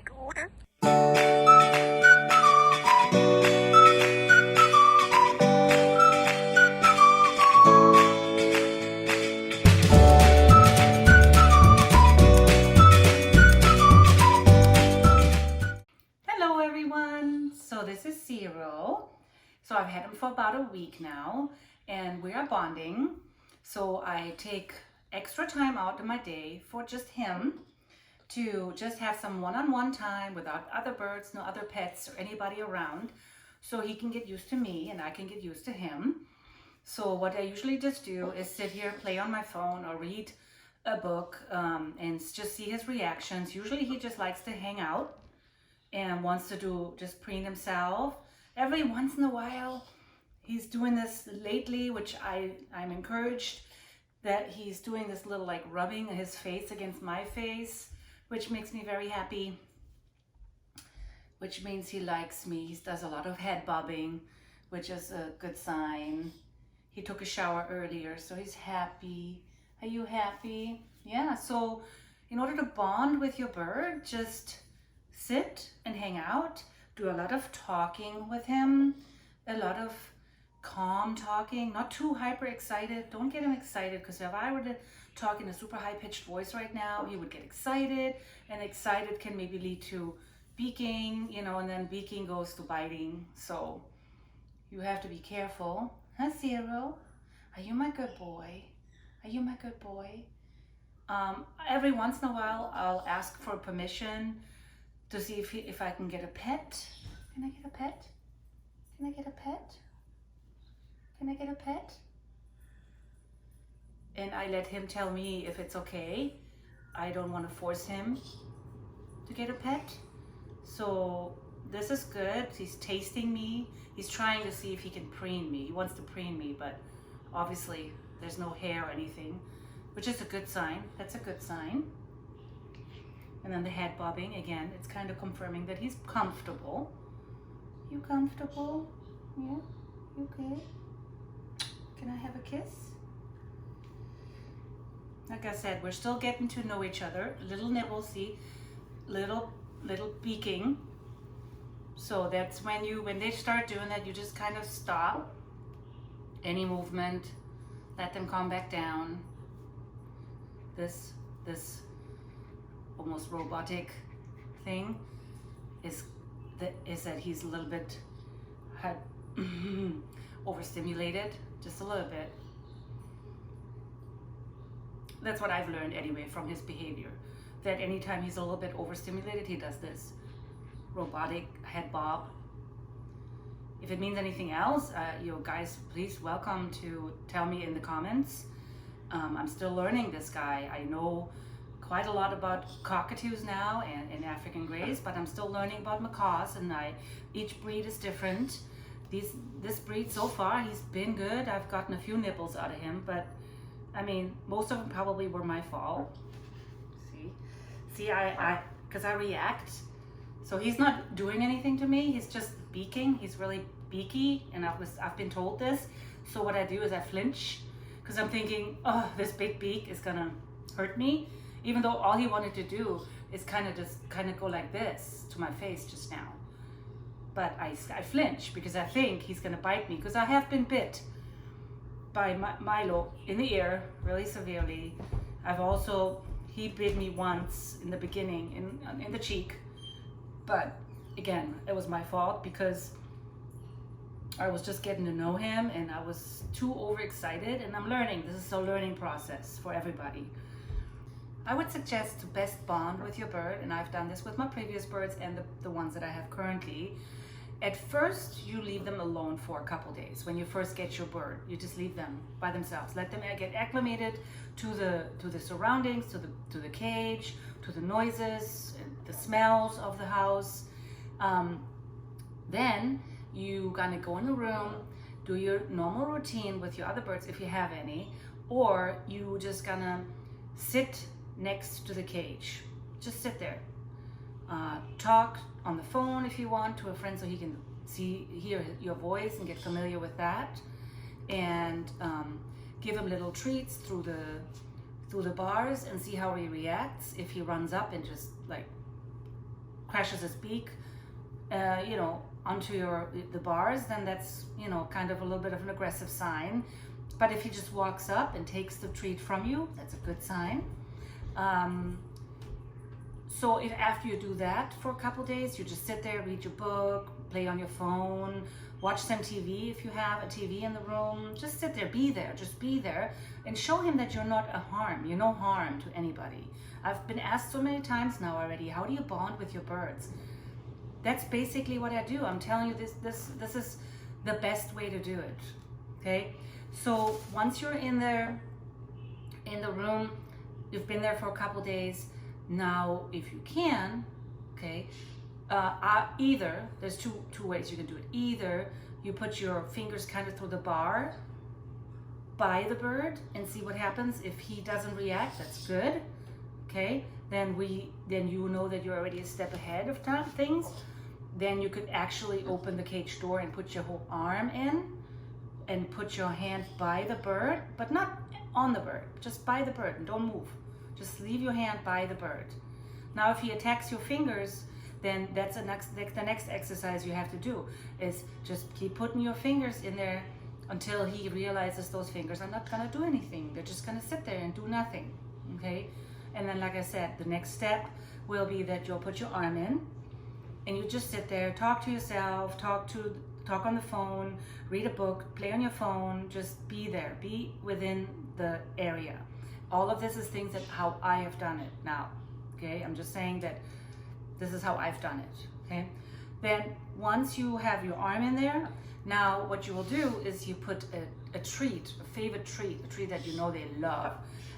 Hello everyone, so this is Zero. So I've had him for about a week now and we are bonding. So I take extra time out of my day for just him to just have some one-on-one time without other birds, no other pets or anybody around, so he can get used to me and I can get used to him. So what I usually just do is sit here, play on my phone or read a book and just see his reactions. Usually he just likes to hang out and wants to do just preen himself. Every once in a while, he's doing this lately, which I'm encouraged that he's doing this little like rubbing his face against my face, which makes me very happy, which means he likes me. He does a lot of head bobbing, which is a good sign. He took a shower earlier, so he's happy. Are you happy? Yeah, so in order to bond with your bird, just sit and hang out, do a lot of talking with him, a lot of calm talking, not too hyper excited. Don't get him excited, because if I were to talk in a super high pitched voice right now, he would get excited, and excited can maybe lead to beaking, you know, and then beaking goes to biting. So you have to be careful. Huh, Zero? Are you my good boy? Are you my good boy? Every once in a while, I'll ask for permission to see if I can get a pet. Can I get a pet? Can I get a pet? Can I get a pet? And I let him tell me if it's okay. I don't want to force him to get a pet. So this is good. He's tasting me. He's trying to see if he can preen me. He wants to preen me, but obviously there's no hair or anything, which is a good sign. That's a good sign. And then the head bobbing, again, it's kind of confirming that he's comfortable. You comfortable? Yeah? You okay? Can I have a kiss? Like I said, we're still getting to know each other. Little nibbles, see? Little peeking. So that's when they start doing that, you just kind of stop any movement, let them calm back down. This almost robotic thing is that he's a little bit overstimulated, just a little bit. That's what I've learned anyway from his behavior, that anytime he's a little bit overstimulated, he does this robotic head bob. If it means anything else, you guys, please welcome to tell me in the comments. I'm still learning this guy. I know quite a lot about cockatoos now and African greys, but I'm still learning about macaws, and each breed is different. This breed so far, he's been good. I've gotten a few nibbles out of him, but I mean, most of them probably were my fault. See, because I react. So he's not doing anything to me. He's just beaking. He's really beaky, and I've been told this. So what I do is I flinch, because I'm thinking, oh, this big beak is gonna hurt me, even though all he wanted to do is kind of go like this to my face just now. But I flinch because I think he's gonna bite me, because I have been bit by Milo in the ear really severely. He bit me once in the beginning in the cheek, but again, it was my fault because I was just getting to know him and I was too overexcited, and I'm learning. This is a learning process for everybody. I would suggest to best bond with your bird, and I've done this with my previous birds and the ones that I have currently. At first, you leave them alone for a couple days. When you first get your bird, you just leave them by themselves. Let them get acclimated to the surroundings, to the cage, to the noises, the smells of the house. Then you gonna go in the room, do your normal routine with your other birds if you have any, or you just gonna sit next to the cage. Just sit there. Talk on the phone if you want to a friend, so he can hear your voice and get familiar with that, and give him little treats through the bars and see how he reacts. If he runs up and just like crashes his beak, onto the bars, then that's, kind of a little bit of an aggressive sign. But if he just walks up and takes the treat from you, that's a good sign. So if after you do that for a couple days, you just sit there, read your book, play on your phone, watch some TV if you have a TV in the room. Just sit there, just be there, and show him that you're not a harm. You're no harm to anybody. I've been asked so many times now already, how do you bond with your birds? That's basically what I do. I'm telling you, this is the best way to do it. Okay, so once you're in there, in the room, you've been there for a couple days. Now, if you can, okay, either there's two ways you can do it. Either you put your fingers kind of through the bar by the bird and see what happens. If he doesn't react, that's good. Okay, then you know that you're already a step ahead of things. Then you could actually open the cage door and put your whole arm in and put your hand by the bird, but not on the bird, just by the bird, and don't move. Just leave your hand by the bird. Now, if he attacks your fingers, then that's the next exercise you have to do is just keep putting your fingers in there until he realizes those fingers are not gonna do anything. They're just gonna sit there and do nothing, okay? And then, like I said, the next step will be that you'll put your arm in and you just sit there, talk to yourself, talk on the phone, read a book, play on your phone, just be there, be within the area. All of this is things that how I have done it now, okay? I'm just saying that this is how I've done it, okay? Then once you have your arm in there, now what you will do is you put a treat, a favorite treat, a treat that you know they love.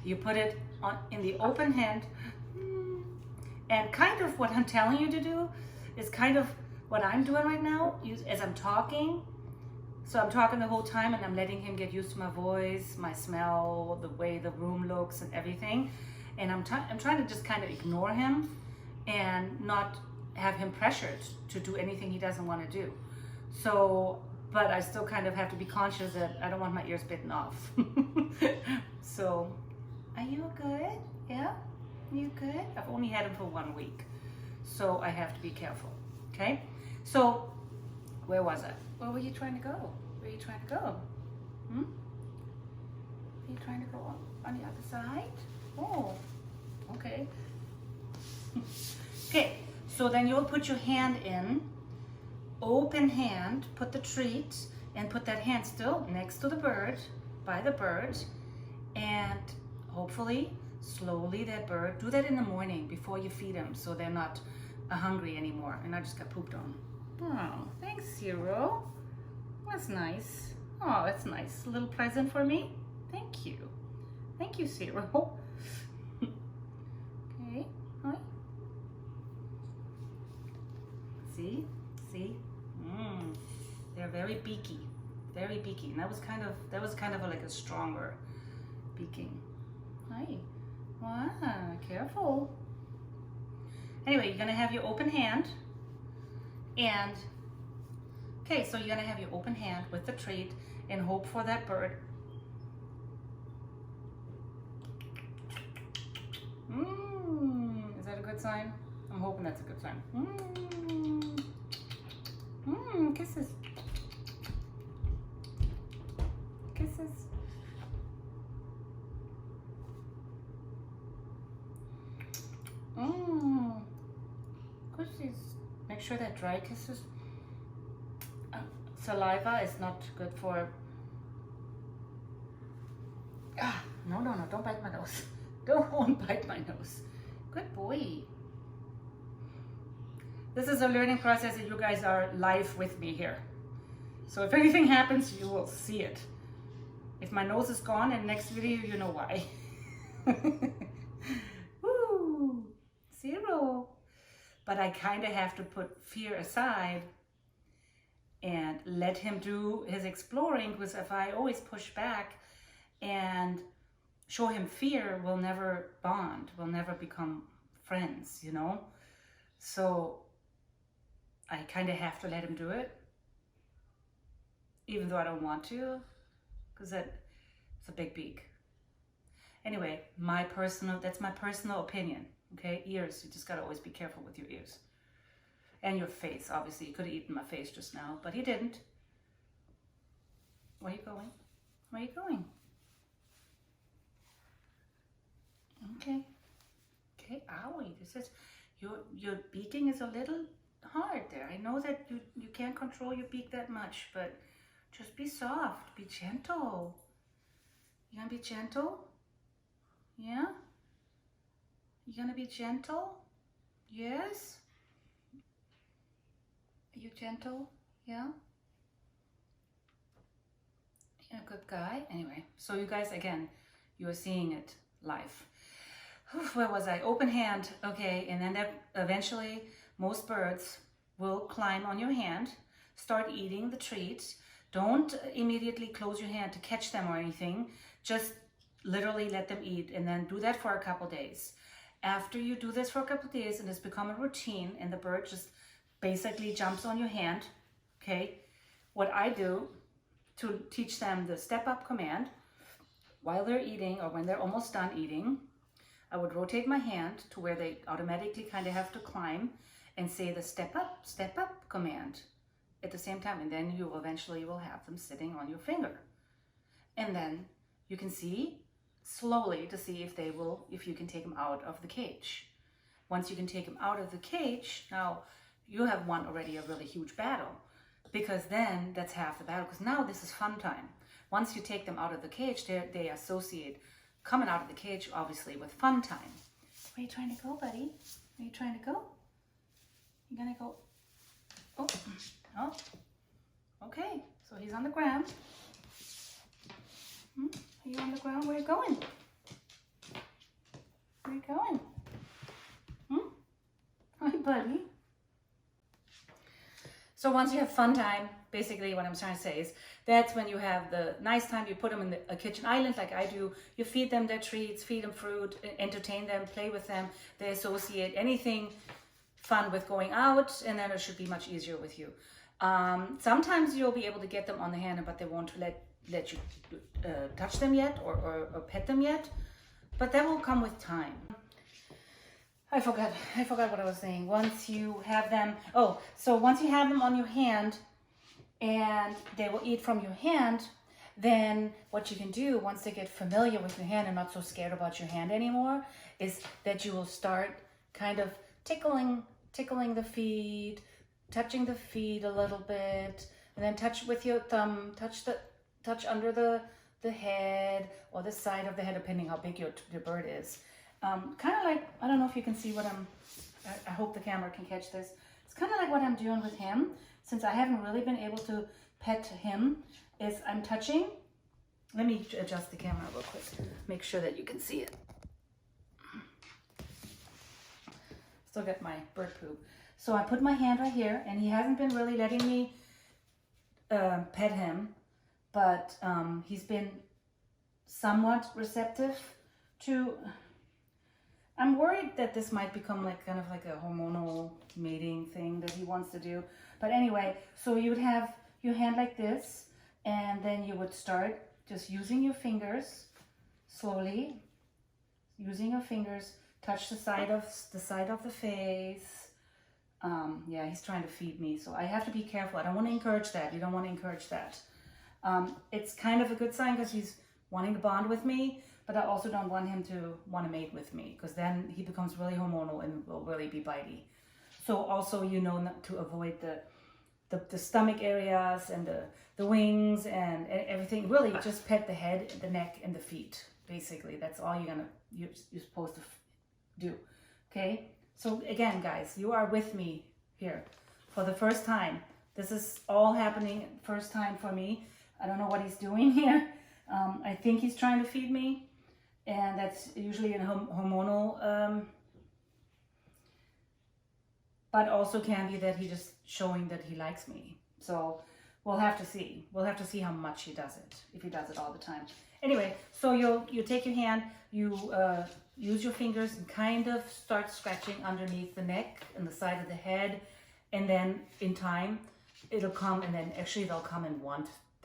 You put it in the open hand, and kind of what I'm telling you to do is kind of what I'm doing right now as I'm talking. So I'm talking the whole time and I'm letting him get used to my voice, my smell, the way the room looks and everything. And I'm trying to just kind of ignore him and not have him pressured to do anything he doesn't want to do. So, but I still kind of have to be conscious that I don't want my ears bitten off. So, are you good? Yeah? You good? I've only had him for 1 week. So I have to be careful, okay? So, where was I? Where were you trying to go? Where are you trying to go? Are you trying to go on the other side? Oh, okay. Okay, so then you'll put your hand in, open hand, put the treat, and put that hand still next to the bird, by the bird, and hopefully, slowly that bird, do that in the morning before you feed them so they're not hungry anymore. And I just got pooped on. Oh, thanks, Zero. That's nice. Oh, that's nice. A little present for me. Thank you. Thank you, Zero. Okay. Hi. See? They're very beaky. Very beaky. And that was kind of like a stronger beaking. Hi. Wow, careful. Anyway, you're gonna have your open hand. And, okay, so you're gonna have your open hand with the treat and hope for that bird. Is that a good sign? I'm hoping that's a good sign. Kisses. Kisses. Kisses. Make sure that dry kisses. Saliva is not good for. No, don't bite my nose. Don't bite my nose. Good boy. This is a learning process and you guys are live with me here. So if anything happens, you will see it. If my nose is gone in the next video, you know why. Woo, Zero. But I kind of have to put fear aside and let him do his exploring, because if I always push back and show him fear, we'll never bond, we'll never become friends, you know? So I kind of have to let him do it, even though I don't want to, because it's a big beak. Anyway, that's my personal opinion, okay? Ears, you just gotta always be careful with your ears. And your face, obviously. He could have eaten my face just now, but he didn't. Where are you going? Where are you going? Okay. Okay, owie. This is, your beaking is a little hard there. I know that you can't control your beak that much, but just be soft, be gentle. You gonna be gentle? Yeah? You gonna be gentle? Yes? Are you gentle? Yeah? You're a good guy. Anyway, so you guys, again, you are seeing it live. Where was I? Open hand. Okay, and then that eventually most birds will climb on your hand, start eating the treats. Don't immediately close your hand to catch them or anything. Just literally let them eat, and then do that for a couple days. After you do this for a couple days and it's become a routine and the bird just basically jumps on your hand, okay, what I do to teach them the step up command while they're eating or when they're almost done eating, I would rotate my hand to where they automatically kind of have to climb and say the step up command at the same time, and then you eventually will have them sitting on your finger. And then you can see slowly to see if you can take them out of the cage. Once you can take them out of the cage, now you have won already a really huge battle, because then that's half the battle, because now this is fun time. Once you take them out of the cage, they associate coming out of the cage obviously with fun time. Where are you trying to go, buddy? Where are you trying to go? You gonna go? Oh, oh, okay. So he's on the ground. Are you on the ground? Where are you going? Where are you going? Hi, buddy. So once you have fun time, basically what I'm trying to say is that's when you have the nice time. You put them in a kitchen island like I do. You feed them their treats, feed them fruit, entertain them, play with them. They associate anything fun with going out, and then it should be much easier with you. Sometimes you'll be able to get them on the hand, but they won't let you touch them yet or pet them yet. But that will come with time. I forgot what I was saying. Once you have them, once you have them on your hand and they will eat from your hand, then what you can do once they get familiar with your hand and not so scared about your hand anymore is that you will start kind of tickling the feet, touching the feet a little bit, and then touch with your thumb, touch under the head or the side of the head, depending how big your bird is. Kind of like, I don't know if you can see what I hope the camera can catch this. It's kind of like what I'm doing with him, since I haven't really been able to pet him, is I'm touching. Let me adjust the camera real quick, make sure that you can see it. Still got my bird poop. So I put my hand right here, and he hasn't been really letting me pet him, but he's been somewhat receptive to. I'm worried that this might become like kind of like a hormonal mating thing that he wants to do. But anyway, so you would have your hand like this, and then you would start just using your fingers slowly, using your fingers, touch the side of the face. Yeah, he's trying to feed me, so I have to be careful. I don't want to encourage that. You don't want to encourage that. It's kind of a good sign because he's wanting to bond with me, but I also don't want him to want to mate with me, because then he becomes really hormonal and will really be bitey. So also, not to avoid the stomach areas and the wings and everything. Really, just pet the head, the neck, and the feet. Basically, that's all you're supposed to do. Okay. So again, guys, you are with me here for the first time. This is all happening first time for me. I don't know what he's doing here. I think he's trying to feed me. And that's usually a hormonal, but also can be that he's just showing that he likes me. So we'll have to see. We'll have to see how much he does it, if he does it all the time. Anyway, so you take your hand, you use your fingers and kind of start scratching underneath the neck and the side of the head. And then in time, it'll come, and then actually they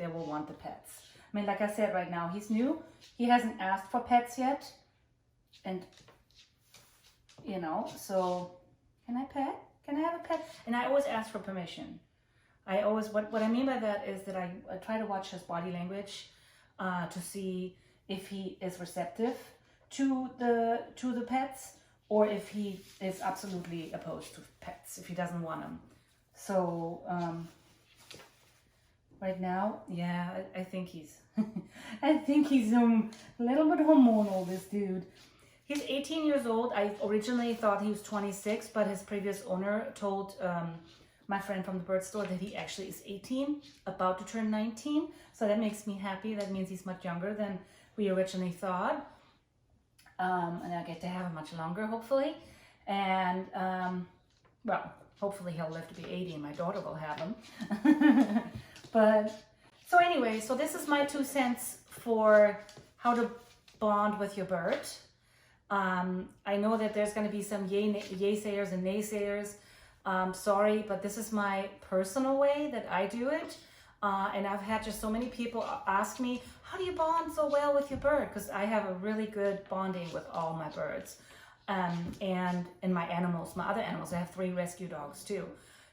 will want the pets. I mean, like I said, right now, he's new. He hasn't asked for pets yet. And, so, can I pet? Can I have a pet? And I always ask for permission. I always, what I mean by that is that I try to watch his body language to see if he is receptive to the pets, or if he is absolutely opposed to pets, if he doesn't want them. So right now, yeah, I think he's I think he's a little bit hormonal, this dude. He's 18 years old. I originally thought he was 26, but his previous owner told my friend from the bird store that he actually is 18, about to turn 19. So that makes me happy. That means he's much younger than we originally thought. And I get to have him much longer, hopefully. And, well, hopefully he'll live to be 80 and my daughter will have him. But, so anyway, so this is my 2 cents for how to bond with your bird. I know that there's going to be some yay-sayers and naysayers. Sorry, but this is my personal way that I do it. And I've had just so many people ask me, how do you bond so well with your bird? Because I have a really good bonding with all my birds. And my animals, my other animals. I have 3 rescue dogs too.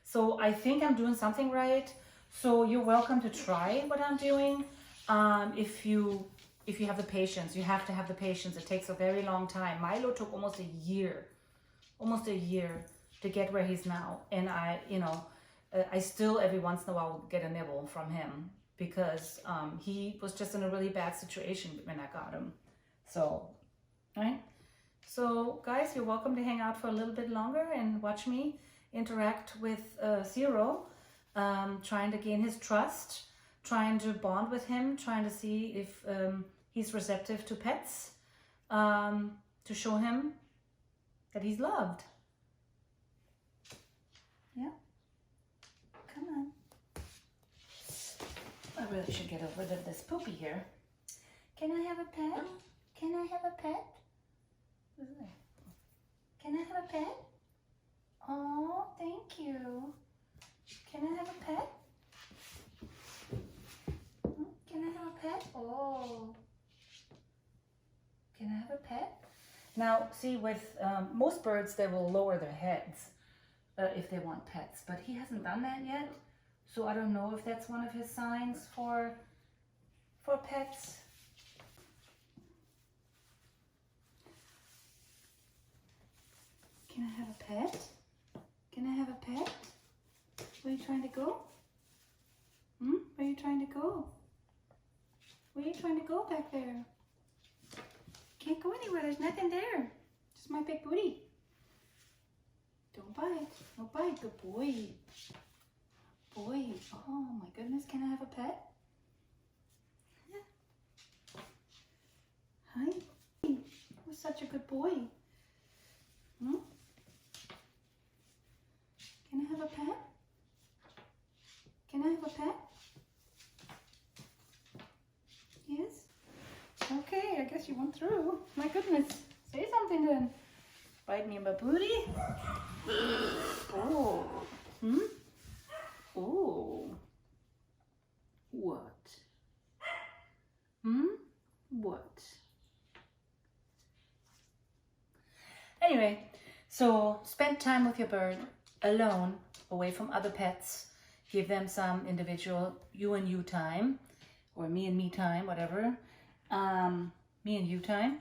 So I think I'm doing something right. So you're welcome to try what I'm doing. If you have the patience, you have to have the patience. It takes a very long time. Milo took almost a year to get where he's now. And I still every once in a while get a nibble from him because he was just in a really bad situation when I got him. So, right? So guys, you're welcome to hang out for a little bit longer and watch me interact with Zero, trying to gain his trust, trying to bond with him, trying to see if he's receptive to pets, to show him that he's loved. Yeah. Come on. I really should get rid of this poopy here. Can I have a pet? Can I have a pet? Can I have a pet? Oh, thank you. Can I have a pet? Can I have a pet? Oh. Can I have a pet? Now, see, with most birds, they will lower their heads if they want pets, but he hasn't done that yet. So I don't know if that's one of his signs for pets. Can I have a pet? Can I have a pet? Where are you trying to go? Where are you trying to go? Where are you trying to go back there? Can't go anywhere, there's nothing there. Just my big booty. Don't bite. Don't bite. Good boy. Boy. Oh my goodness. Can I have a pet? Yeah. Hi. You're such a good boy. Can I have a pet? Can I have a pet? Yes? Okay, I guess you went through. My goodness. Say something then. Bite me in my booty. Oh. Oh. What? What? Anyway, so spend time with your bird alone, away from other pets. Give them some individual you and you time, or me and me time, whatever. Me and you time.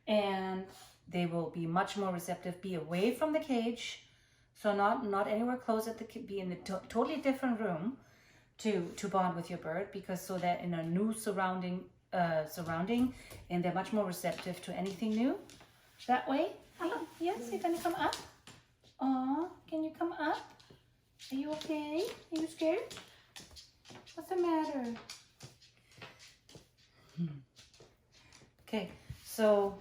And they will be much more receptive. Be away from the cage, so not anywhere close at the, be in a totally different room to bond with your bird, because so that in a new surrounding and they're much more receptive to anything new that way. Yes, you're gonna come up. Aw, can you come up? Are you okay? Are you scared? What's the matter? Okay, so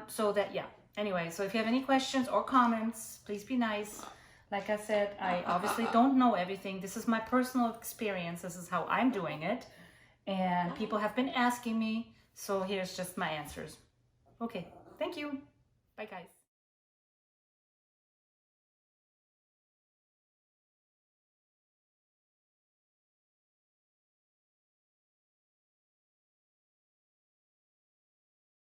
so that, yeah, anyway, so if you have any questions or comments, please be nice. Like I said, I obviously don't know everything. This is my personal experience. This is how I'm doing it, and people have been asking me, so here's just my answers. Okay, thank you. Bye guys.